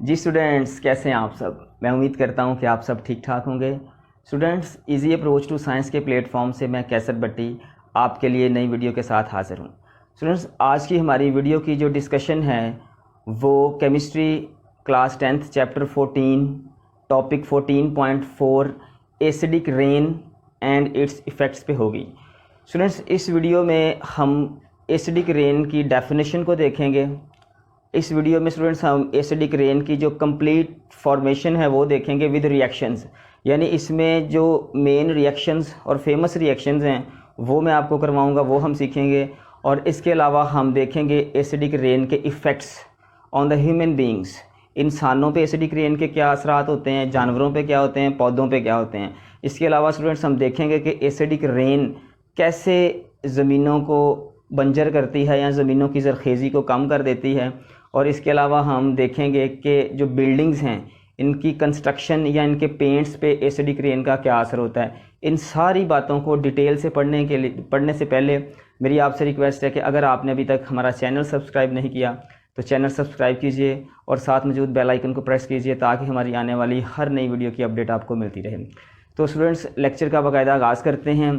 जी students, कैसे हैं आप सब। मैं उम्मीद करता हूं कि आप सब ठीक ठाक होंगे। Students, easy approach to science के प्लेटफॉर्म से मैं कैसर भट्टी आपके लिए नई वीडियो के साथ हाजिर हूं। स्टूडेंट्स, आज की हमारी वीडियो की जो डिस्कशन है वो chemistry class 10th chapter 14 topic 14.4 acidic rain and it's effects पे होगी। स्टूडेंट्स, इस वीडियो में हम एसिडिक रेन की डेफिनेशन को देखेंगे। इस वीडियो में स्टूडेंट्स हम एसिडिक रेन की जो कंप्लीट फॉर्मेशन है वो देखेंगे विद रिएक्शंस, यानी इसमें जो मेन रिएक्शंस और फेमस रिएक्शंस हैं वो मैं आपको करवाऊंगा, वो हम सीखेंगे। और इसके अलावा हम देखेंगे एसिडिक रेन के effects on the human beings. इंसानों पे एसिडिक रेन के क्या असरात होते हैं, जानवरों पे क्या होते हैं, पौधों पे क्या होते हैं। इसके अलावा स्टूडेंट्स हम देखेंगे कि एसिडिक रेन कैसे ज़मीनों को बंजर करती है या ज़मीनों की ज़रखेज़ी को कम कर देती है। और इसके अलावा हम देखेंगे कि जो बिल्डिंग्स हैं इनकी कंस्ट्रक्शन या इनके पेंट्स पे एसिडिक रेन का क्या असर होता है। इन सारी बातों को डिटेल से पढ़ने से पहले मेरी आपसे रिक्वेस्ट है कि अगर आपने अभी तक हमारा चैनल सब्सक्राइब नहीं किया तो चैनल सब्सक्राइब कीजिए और साथ मौजूद बेल आइकन को प्रेस कीजिए ताकि हमारी आने वाली हर नई वीडियो की अपडेट आपको मिलती रहे। तो स्टूडेंट्स, लेक्चर का बाकायदा आगाज़ करते हैं।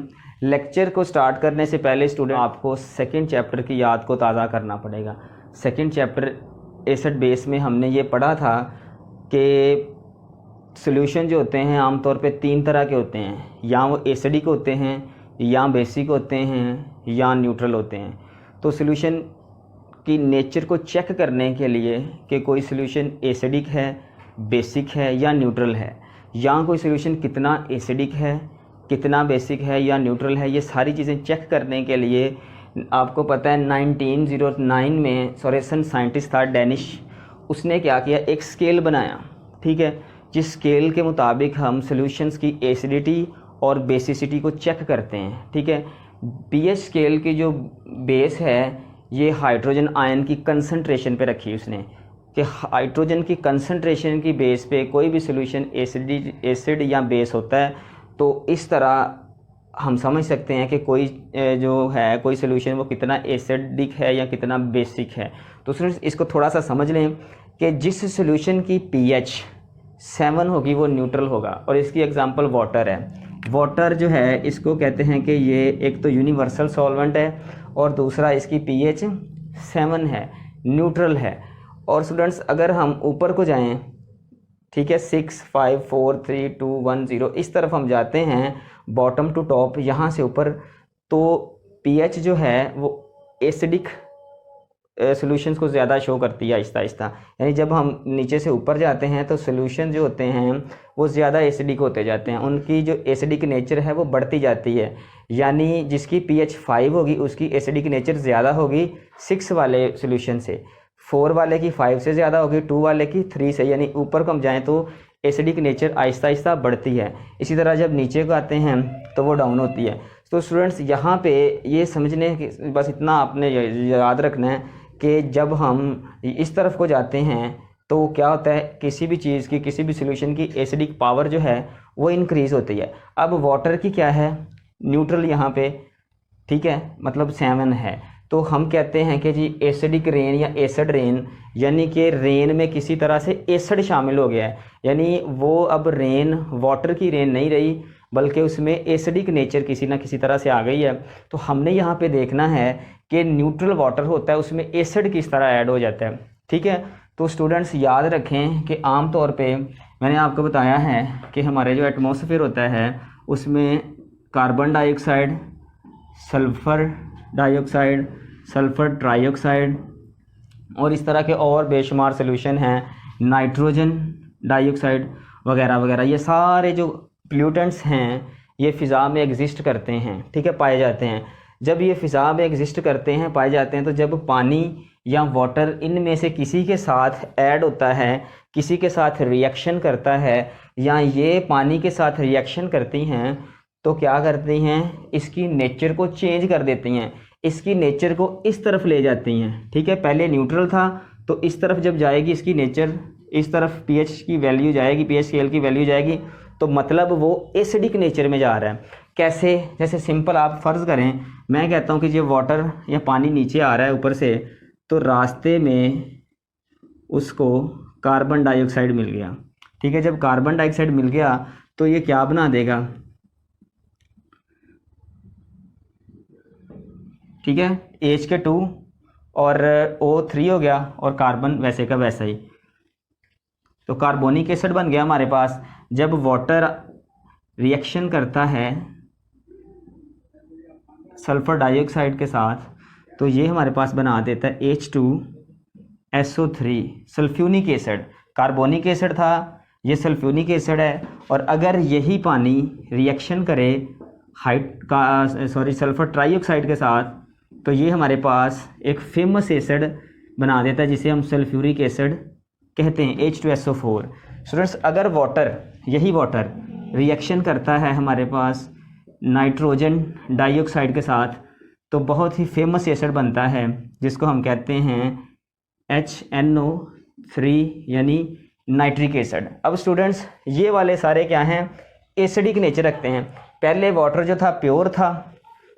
लेक्चर को स्टार्ट करने से पहले स्टूडेंट आपको सेकेंड चैप्टर की याद को ताज़ा करना पड़ेगा। सेकेंड चैप्टर एसिड बेस में हमने ये पढ़ा था कि सॉल्यूशन जो होते हैं आमतौर पे तीन तरह के होते हैं, या वो एसिडिक होते हैं, या बेसिक होते हैं, या न्यूट्रल होते हैं। तो सॉल्यूशन की नेचर को चेक करने के लिए कि कोई सॉल्यूशन एसिडिक है, बेसिक है या न्यूट्रल है, या कोई सॉल्यूशन कितना एसिडिक है, कितना बेसिक है या न्यूट्रल है, ये सारी चीज़ें चेक करने के लिए आपको पता है 1909 में सोरेसन साइंटिस्ट था डेनिश, उसने क्या किया, एक स्केल बनाया, ठीक है, जिस स्केल के मुताबिक हम सॉल्यूशंस की एसिडिटी और बेसिसिटी को चेक करते हैं, ठीक है। पीएच स्केल की जो बेस है ये हाइड्रोजन आयन की कंसंट्रेशन पे रखी उसने, कि हाइड्रोजन की कंसंट्रेशन की बेस पे कोई भी सॉल्यूशन एसिड या बेस होता है। तो इस तरह हम समझ सकते हैं कि कोई जो है कोई सॉल्यूशन वो कितना एसिडिक है या कितना बेसिक है। तो स्टूडेंट्स, इसको थोड़ा सा समझ लें कि जिस सॉल्यूशन की pH 7 होगी वो न्यूट्रल होगा। और इसकी एग्जांपल वाटर है। वाटर जो है इसको कहते हैं कि ये एक तो यूनिवर्सल सॉल्वेंट है और दूसरा इसकी pH 7 है, न्यूट्रल है। और स्टूडेंट्स, अगर हम ऊपर को जाएं, ठीक है, 6 5 4 3 2 1 0 इस तरफ हम जाते हैं बॉटम टू टॉप, यहाँ से ऊपर, तो pH जो है वो एसिडिक सॉल्यूशंस को ज़्यादा शो करती है आहिस्ता आहिस्ता। यानी जब हम नीचे से ऊपर जाते हैं तो सॉल्यूशन जो होते हैं वो ज़्यादा एसिडिक होते जाते हैं, उनकी जो एसिडिक नेचर है वो बढ़ती जाती है। यानी जिसकी pH 5 होगी उसकी एसिडिक नेचर ज़्यादा होगी 6 वाले सॉल्यूशन से, 4 वाले की 5 से ज़्यादा होगी, 2 वाले की 3 से। यानी ऊपर को हम जाएँ तो एसिडिक नेचर आहिस्ता आहिस्ता बढ़ती है। इसी तरह जब नीचे को आते हैं तो वो डाउन होती है। तो स्टूडेंट्स, यहाँ पे ये समझने कि बस इतना आपने याद रखना है कि जब हम इस तरफ को जाते हैं तो क्या होता है, किसी भी चीज़ की, किसी भी सॉल्यूशन की एसिडिक पावर जो है वो इंक्रीज़ होती है। अब वाटर की क्या है, न्यूट्रल यहाँ पे, ठीक है, मतलब 7 है। तो हम कहते हैं कि जी एसिडिक रेन या एसिड रेन, यानी कि रेन में किसी तरह से एसिड शामिल हो गया है। यानी वो अब रेन वाटर की रेन नहीं रही बल्कि उसमें एसिडिक नेचर किसी ना किसी तरह से आ गई है। तो हमने यहाँ पे देखना है कि न्यूट्रल वाटर होता है उसमें एसिड किस तरह ऐड हो जाता है, ठीक है। तो स्टूडेंट्स, याद रखें कि आम तौर पे मैंने आपको बताया है कि हमारे जो एटमॉस्फेयर होता है उसमें carbon dioxide, sulphur dioxide, sulphur trioxide और इस तरह के और बेशुमार सॉल्यूशन हैं, नाइट्रोजन डाइऑक्साइड वगैरह वगैरह, ये सारे जो प्लूटेंट्स हैं ये फ़िज़ा में एग्जिस्ट करते हैं, ठीक है, पाए जाते हैं। जब ये फ़िज़ा में एग्जिस्ट करते हैं, पाए जाते हैं, तो जब पानी या वाटर इनमें से किसी के साथ ऐड होता है, किसी के साथ रिएक्शन करता है, या ये पानी के साथ रिएक्शन करती हैं, तो क्या करती हैं, इसकी नेचर को चेंज कर देती हैं, इसकी नेचर को इस तरफ ले जाती हैं, ठीक है। पहले न्यूट्रल था तो इस तरफ जब जाएगी इसकी नेचर, इस तरफ pH की वैल्यू जाएगी, pH स्केल की वैल्यू जाएगी, तो मतलब वो एसिडिक नेचर में जा रहा है। कैसे, जैसे सिंपल आप फ़र्ज़ करें, मैं कहता हूँ कि ये वाटर या पानी नीचे आ रहा है ऊपर से, तो रास्ते में उसको कार्बन डाइऑक्साइड मिल गया। ठीक है, जब कार्बन डाइऑक्साइड मिल गया तो ये क्या बना देगा, ठीक है, H2 और O3 हो गया और कार्बन वैसे का वैसा ही, तो कार्बोनिक एसिड बन गया हमारे पास। जब वाटर रिएक्शन करता है सल्फर डाइऑक्साइड के साथ तो ये हमारे पास बना देता है H2SO3 sulphuric acid. Carbonic acid था, ये सल्फ्यूनिक एसिड है। और अगर यही पानी रिएक्शन करे सल्फर ट्राइऑक्साइड के साथ तो ये हमारे पास एक फेमस एसिड बना देता है जिसे हम सल्फ्यूरिक एसिड कहते हैं, H2SO4। स्टूडेंट्स, अगर यही वाटर रिएक्शन करता है हमारे पास नाइट्रोजन डाइऑक्साइड के साथ तो बहुत ही फेमस एसिड बनता है जिसको हम कहते हैं HNO3 यानी नाइट्रिक एसिड। अब स्टूडेंट्स, ये वाले सारे क्या हैं, एसिडिक नेचर रखते हैं। पहले वाटर जो था प्योर था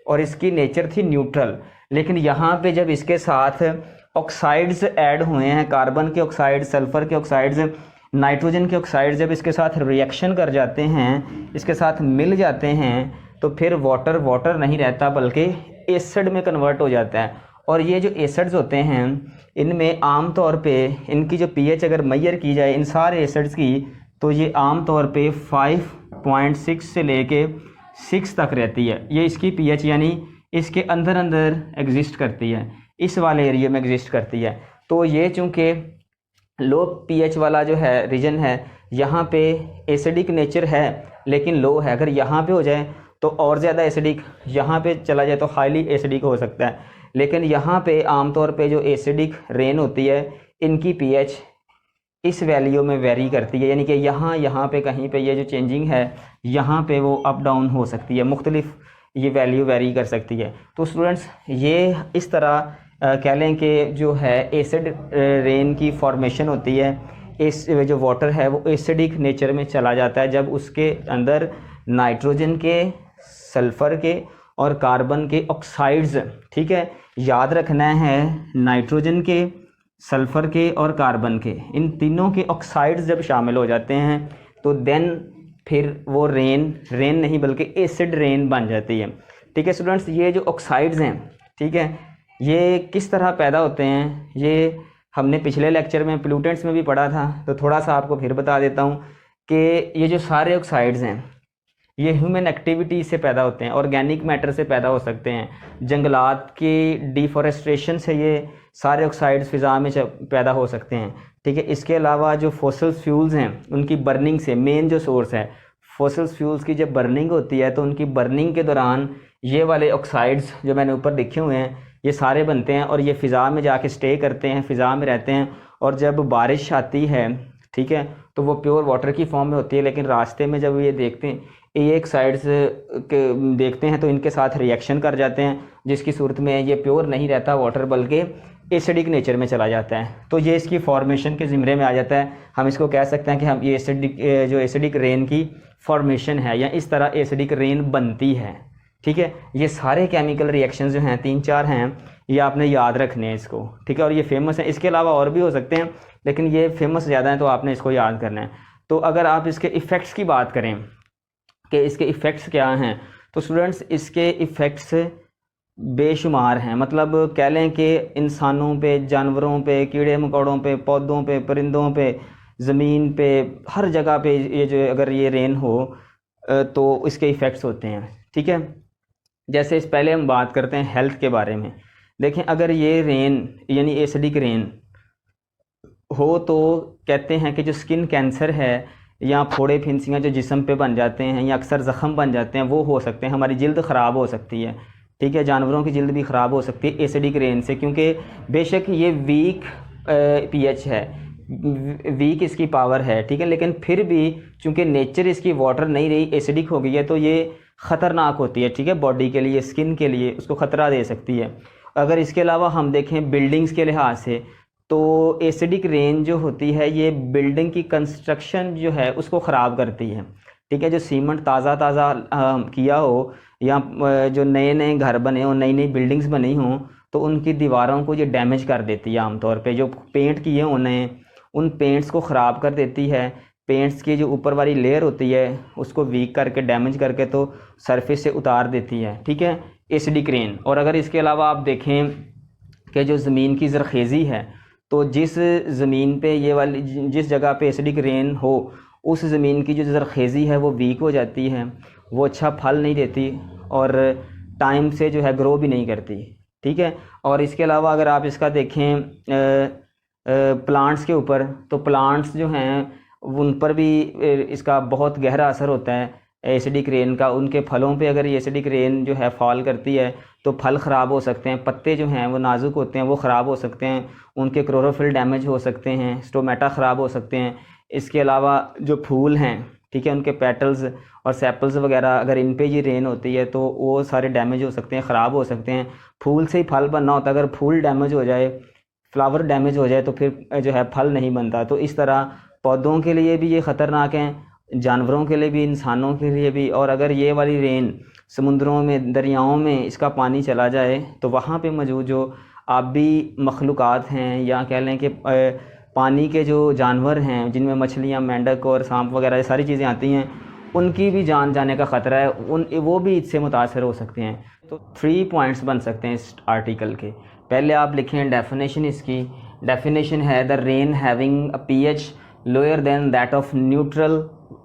और इसकी नेचर थी न्यूट्रल, लेकिन यहाँ पे जब इसके साथ ऑक्साइड्स ऐड हुए हैं, कार्बन के ऑक्साइड, सल्फर के ऑक्साइड्स, नाइट्रोजन के ऑक्साइड जब इसके साथ रिएक्शन कर जाते हैं, इसके साथ मिल जाते हैं, तो फिर वाटर नहीं रहता बल्कि एसिड में कन्वर्ट हो जाता है। और ये जो एसिड्स होते हैं इनमें आम तौर पे इनकी जो पीएच अगर मेजर की जाए इन सारे एसिड्स की तो ये आम तौर पे 5.6 से लेके 6 तक रहती है। ये इसकी पीएच यानी इसके अंदर एग्जिस्ट करती है, इस वाले एरिया में एग्जिस्ट करती है। तो ये चूँकि लो पीएच वाला जो है रीजन है, यहाँ पे एसिडिक नेचर है लेकिन लो है। अगर यहाँ पे हो जाए तो और ज़्यादा एसिडिक, यहाँ पे चला जाए तो हाईली एसिडिक हो सकता है। लेकिन यहाँ पे आमतौर पे जो एसिडिक रेन होती है इनकी पीएच इस वैल्यू में वेरी करती है, यानी कि यहाँ पे कहीं पे ये जो चेंजिंग है यहाँ पे वो अप डाउन हो सकती है, मुख्तलिफ ये वैल्यू वेरी कर सकती है। तो स्टूडेंट्स, ये इस तरह कह लें कि जो है एसिड रेन की फॉर्मेशन होती है। इस जो वाटर है वो एसिडिक नेचर में चला जाता है जब उसके अंदर नाइट्रोजन के, सल्फ़र के और कार्बन के ऑक्साइड्स, ठीक है, याद रखना है नाइट्रोजन के, सल्फ़र के और कार्बन के, इन तीनों के ऑक्साइड्स जब शामिल हो जाते हैं तो देन फिर वो रेन नहीं बल्कि एसिड रेन बन जाती है। ठीक है स्टूडेंट्स, ये जो ऑक्साइड्स हैं, ठीक है, ये किस तरह पैदा होते हैं ये हमने पिछले लेक्चर में पोल्यूटेंट्स में भी पढ़ा था, तो थोड़ा सा आपको फिर बता देता हूँ कि ये जो सारे ऑक्साइड्स हैं ये ह्यूमन एक्टिविटी से पैदा होते हैं, ऑर्गेनिक मैटर से पैदा हो सकते हैं, जंगलात की डिफॉरेस्ट्रेशन से ये सारे ऑक्साइड्स फ़िज़ा में पैदा हो सकते हैं। ठीक है, इसके अलावा जो फॉसिल फ्यूल्स हैं उनकी बर्निंग से, मेन जो सोर्स है फॉसिल फ्यूल्स की जब बर्निंग होती है तो उनकी बर्निंग के दौरान ये वाले ऑक्साइड्स जो मैंने ऊपर लिखे हुए हैं ये सारे बनते हैं और ये फ़िज़ा में जाके स्टे करते हैं, फ़िज़ा में रहते हैं। और जब बारिश आती है, ठीक है, तो वो प्योर वाटर की फॉर्म में होती है, लेकिन रास्ते में जब ये देखते हैं एक साइड से देखते हैं तो इनके साथ रिएक्शन कर जाते हैं, जिसकी सूरत में ये प्योर नहीं रहता वाटर बल्कि एसिडिक नेचर में चला जाता है। तो ये इसकी फॉर्मेशन के ज़िम्मे में आ जाता है। हम इसको कह सकते हैं कि हम ये एसिडिक रेन की फॉर्मेशन है या इस तरह एसिडिक रेन बनती है। ठीक है, ये सारे केमिकल रिएक्शंस जो हैं 3-4 हैं ये आपने याद रखने हैं इसको। ठीक है, और ये फेमस है, इसके अलावा और भी हो सकते हैं लेकिन ये फेमस ज़्यादा हैं तो आपने इसको याद करना है। तो अगर आप इसके इफ़ेक्ट्स की बात करें कि इसके इफ़ेक्ट्स क्या हैं, तो स्टूडेंट्स इसके इफ़ेक्ट्स बेशुमार हैं। मतलब कह लें कि इंसानों पे, जानवरों पे, कीड़े मकोड़ों पे, पौधों पे, परिंदों पे, ज़मीन पे, हर जगह पे ये जो अगर ये रेन हो तो इसके इफ़ेक्ट्स होते हैं। ठीक है, जैसे इस पहले हम बात करते हैं हेल्थ के बारे में। देखें, अगर ये रेन यानी एसिडिक रेन हो तो कहते हैं कि जो स्किन कैंसर है या फोड़े फिंसियाँ जो जिस्म पे बन जाते हैं या अक्सर ज़ख़म बन जाते हैं वो हो सकते हैं, हमारी जिल्द ख़राब हो सकती है। ठीक है, जानवरों की जिल्द भी ख़राब हो सकती है एसिडिक रेन से, क्योंकि बेशक ये वीक पीएच है, वीक इसकी पावर है, ठीक है, लेकिन फिर भी चूँकि नेचर इसकी वाटर नहीं रही, एसिडिक हो गई है तो ये ख़तरनाक होती है। ठीक है, बॉडी के लिए, स्किन के लिए उसको ख़तरा दे सकती है। अगर इसके अलावा हम देखें बिल्डिंग्स के लिहाज से तो एसिडिक रेन जो होती है ये बिल्डिंग की कंस्ट्रक्शन जो है उसको ख़राब करती है। ठीक है, जो सीमेंट ताज़ा किया हो या जो नए घर बने हों, नई बिल्डिंग्स बनी हों तो उनकी दीवारों को ये डैमेज कर देती है। आमतौर पे जो पेंट किए होने उन पेंट्स को ख़राब कर देती है। पेंट्स की जो ऊपर वाली लेयर होती है उसको वीक करके, डैमेज करके तो सरफेस से उतार देती है, ठीक है, एसिडिक रेन। और अगर इसके अलावा आप देखें कि जो ज़मीन की ज़रखेज़ी है, तो जिस ज़मीन पे ये वाली, जिस जगह पे एसिडिक रेन हो, उस ज़मीन की जो ज़रखेज़ी है वो वीक हो जाती है, वो अच्छा फल नहीं देती और टाइम से जो है ग्रो भी नहीं करती, ठीक है। और इसके अलावा अगर आप इसका देखें प्लांट्स के ऊपर, तो प्लांट्स जो हैं उन पर भी इसका बहुत गहरा असर होता है एसिडिक रेन का। उनके फलों पे अगर ये एसिडिक रेन जो है फॉल करती है तो फल ख़राब हो सकते हैं, पत्ते जो हैं वो नाजुक होते हैं वो ख़राब हो सकते हैं, उनके क्लोरोफिल डैमेज हो सकते हैं, स्टोमेटा ख़राब हो सकते हैं। इसके अलावा जो फूल हैं, ठीक है, उनके पेटल्स और सेपल्स वगैरह अगर इन पे ये रेन होती है तो वो सारे डैमेज हो सकते हैं, ख़राब हो सकते हैं। फूल से ही फल बनना होता है, अगर फूल डैमेज हो जाए, फ्लावर डैमेज हो जाए तो फिर जो है फल नहीं बनता। तो इस तरह पौधों के लिए भी ये ख़तरनाक हैं, जानवरों के लिए भी, इंसानों के लिए भी। और अगर ये वाली रेन समुद्रों में, दरियाओं में इसका पानी चला जाए तो वहाँ पे मौजूद जो आबी मखलूक़ात हैं, या कह लें कि पानी के जो जानवर हैं जिनमें मछलियाँ, मेंढक और सांप वगैरह ये सारी चीज़ें आती हैं, उनकी भी जान जाने का ख़तरा है, वो भी इससे मुतासर हो सकते हैं। तो 3 पॉइंट्स बन सकते हैं इस आर्टिकल के। पहले आप लिखें डेफिनेशन, इसकी डेफिनेशन है the rain having a pH lower than that of neutral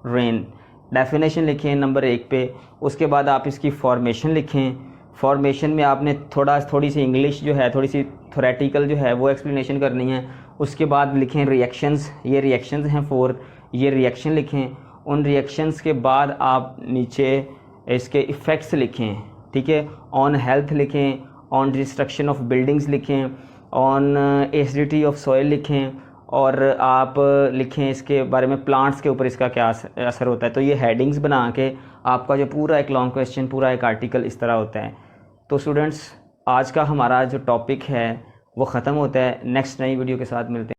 rain. Definition लिखें नंबर 1 पे। उसके बाद आप इसकी फॉर्मेशन लिखें। फॉर्मेशन में आपने थोड़ी सी इंग्लिश जो है, थोड़ी सी थोरेटिकल जो है वो एक्सप्लेनेशन करनी है। उसके बाद लिखें रिएक्शंस, ये रिएक्शंस हैं 4, ये रिएक्शन लिखें। उन रिएक्शंस के बाद आप नीचे इसके इफ़ेक्ट्स लिखें, ठीक है, ऑन हेल्थ लिखें, ऑन डिस्ट्रक्शन ऑफ बिल्डिंग्स लिखें, ऑन एसिडिटी ऑफ सॉइल लिखें, और आप लिखें इसके बारे में प्लांट्स के ऊपर इसका क्या असर होता है। तो ये हेडिंग्स बना के आपका जो पूरा एक लॉन्ग क्वेश्चन, पूरा एक आर्टिकल इस तरह होता है। तो स्टूडेंट्स, आज का हमारा जो टॉपिक है वो ख़त्म होता है। नेक्स्ट नई वीडियो के साथ मिलते हैं।